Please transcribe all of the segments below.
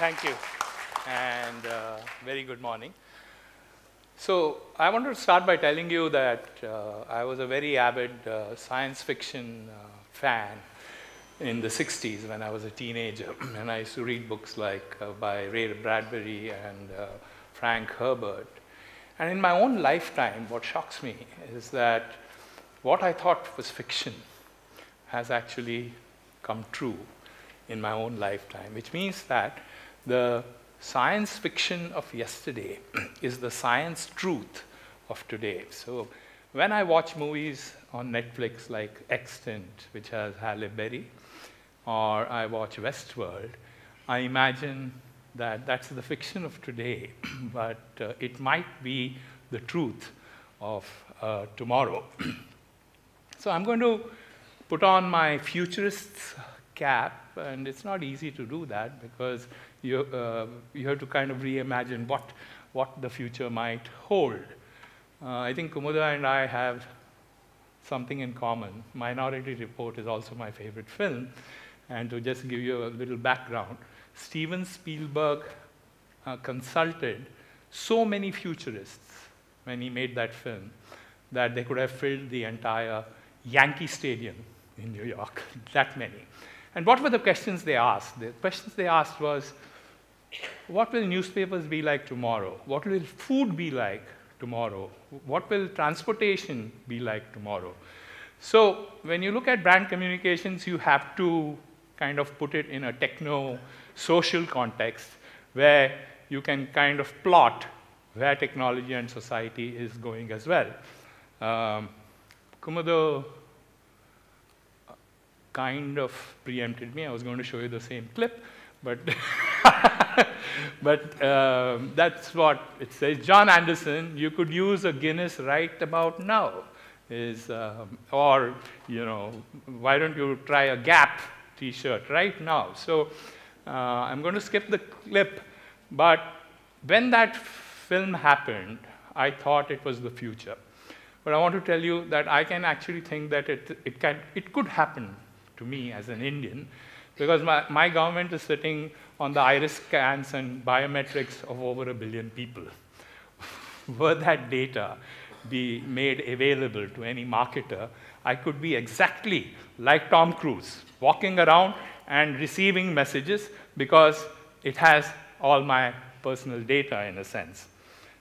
Thank you, and very good morning. So I wanted to start by telling you that I was a very avid science fiction fan in the 60s when I was a teenager. And I used to read books like by Ray Bradbury and Frank Herbert. And in my own lifetime, what shocks me is that what I thought was fiction has actually come true in my own lifetime, which means that the science fiction of yesterday is the science truth of today. So when I watch movies on Netflix like Extant, which has Halle Berry, or I watch Westworld, I imagine that that's the fiction of today, but it might be the truth of tomorrow. So I'm going to put on my futurist's cap, and it's not easy to do that because you have to kind of reimagine what the future might hold. I think Kumuda and I have something in common. Minority Report is also my favorite film. And to just give you a little background, Steven Spielberg consulted so many futurists when he made that film that they could have filled the entire Yankee Stadium in New York, that many. And what were the questions they asked? The questions they asked was, what will newspapers be like tomorrow? What will food be like tomorrow? What will transportation be like tomorrow? So when you look at brand communications, you have to kind of put it in a techno-social context where you can kind of plot where technology and society is going as well. Kumudo kind of preempted me. I was going to show you the same clip, but that's what it says. John Anderson, you could use a Guinness right about now. Or, why don't you try a Gap t-shirt right now? So I'm going to skip the clip, but when that film happened, I thought it was the future. But I want to tell you that I can actually think that it could happen to me as an Indian, because my government is sitting on the iris scans and biometrics of over 1 billion people. Were that data be made available to any marketer, I could be exactly like Tom Cruise, walking around and receiving messages because it has all my personal data in a sense.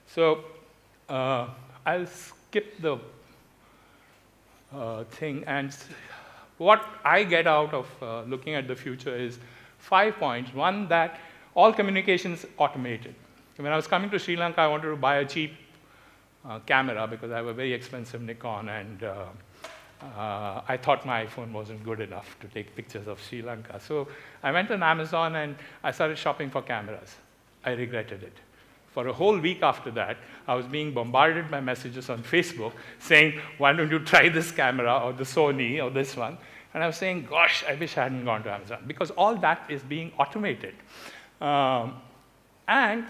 So I'll skip the thing, and what I get out of looking at the future is 5 points. One, that all communication is automated. When I was coming to Sri Lanka, I wanted to buy a cheap camera because I have a very expensive Nikon, and I thought my iPhone wasn't good enough to take pictures of Sri Lanka. So I went on Amazon and I started shopping for cameras. I regretted it. For a whole week after that, I was being bombarded by messages on Facebook saying, why don't you try this camera or the Sony or this one? And I was saying, gosh, I wish I hadn't gone to Amazon, because all that is being automated. And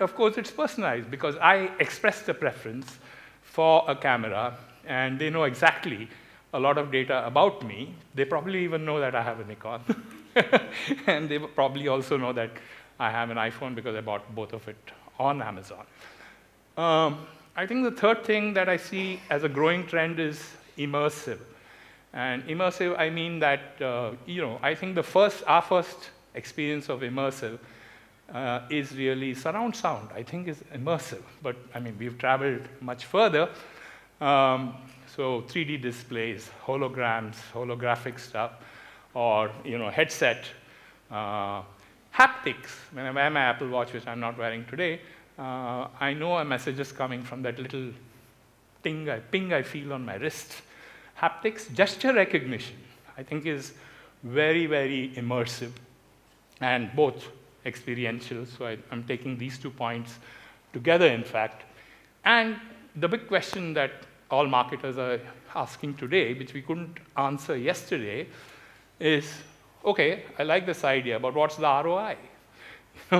of course, it's personalized because I expressed a preference for a camera, and they know exactly a lot of data about me. They probably even know that I have a Nikon. And they probably also know that I have an iPhone because I bought both of it on Amazon. I think the third thing that I see as a growing trend is immersive. And immersive, I mean that, I think our first experience of immersive is really surround sound. I think is immersive, but I mean, we've traveled much further. So 3D displays, holograms, holographic stuff, or headset, haptics. When I wear my Apple Watch, which I'm not wearing today, I know a message is coming from that little ping I feel on my wrist. Haptics, gesture recognition, I think is very, very immersive and both experiential. So I'm taking these 2 points together, in fact. And the big question that all marketers are asking today, which we couldn't answer yesterday, is, okay, I like this idea, but what's the ROI?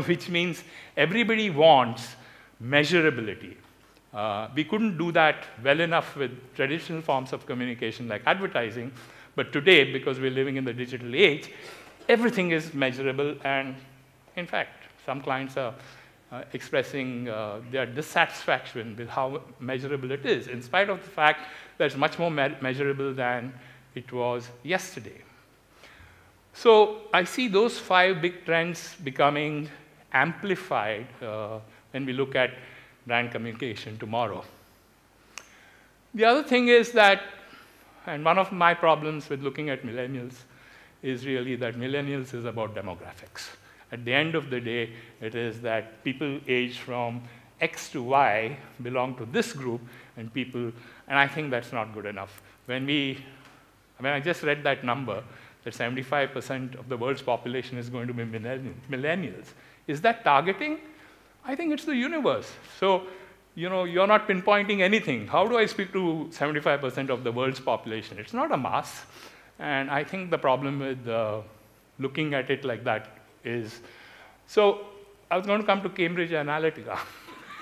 Which means everybody wants measurability. We couldn't do that well enough with traditional forms of communication like advertising, but today, because we're living in the digital age, everything is measurable, and In fact, some clients are expressing their dissatisfaction with how measurable it is, in spite of the fact that it's much more measurable than it was yesterday. So I see those 5 big trends becoming amplified when we look at brand communication tomorrow. The other thing is that, and one of my problems with looking at millennials is really that millennials is about demographics. At the end of the day, it is that people aged from X to Y belong to this group, and I think that's not good enough. When I just read that number, that 75% of the world's population is going to be millennials. Is that targeting? I think it's the universe. So, you're not pinpointing anything. How do I speak to 75% of the world's population? It's not a mass. And I think the problem with looking at it like that is, so I was going to come to Cambridge Analytica.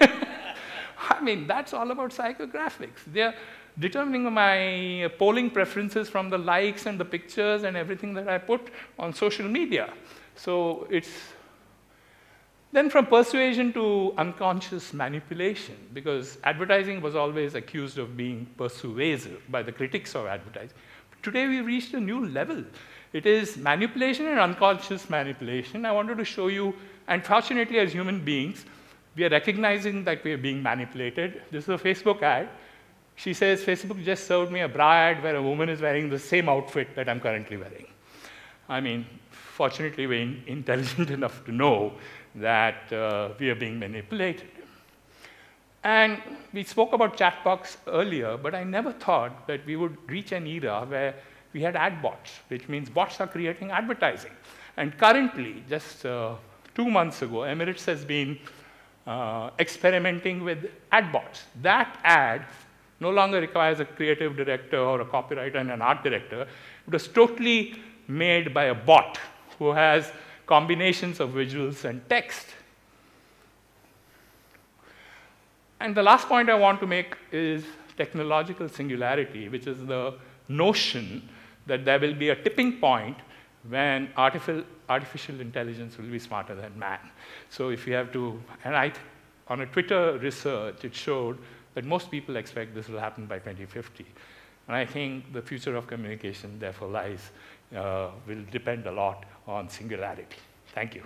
I mean, that's all about psychographics. They're determining my polling preferences from the likes and the pictures and everything that I put on social media. So then from persuasion to unconscious manipulation, because advertising was always accused of being persuasive by the critics of advertising. Today we've reached a new level. It is manipulation and unconscious manipulation. I wanted to show you, and fortunately as human beings, we are recognizing that we are being manipulated. This is a Facebook ad. She says, Facebook just served me a bra ad where a woman is wearing the same outfit that I'm currently wearing. I mean, fortunately we're intelligent enough to know that we are being manipulated. And we spoke about chatbots earlier, but I never thought that we would reach an era where we had ad bots, which means bots are creating advertising. And currently, just 2 months ago, Emirates has been experimenting with ad bots. That ad no longer requires a creative director or a copywriter and an art director. It was totally made by a bot who has combinations of visuals and text. And the last point I want to make is technological singularity, which is the notion that there will be a tipping point when artificial intelligence will be smarter than man. So if you have to, and on a Twitter research, it showed that most people expect this will happen by 2050. And I think the future of communication, therefore, will depend a lot on singularity. Thank you.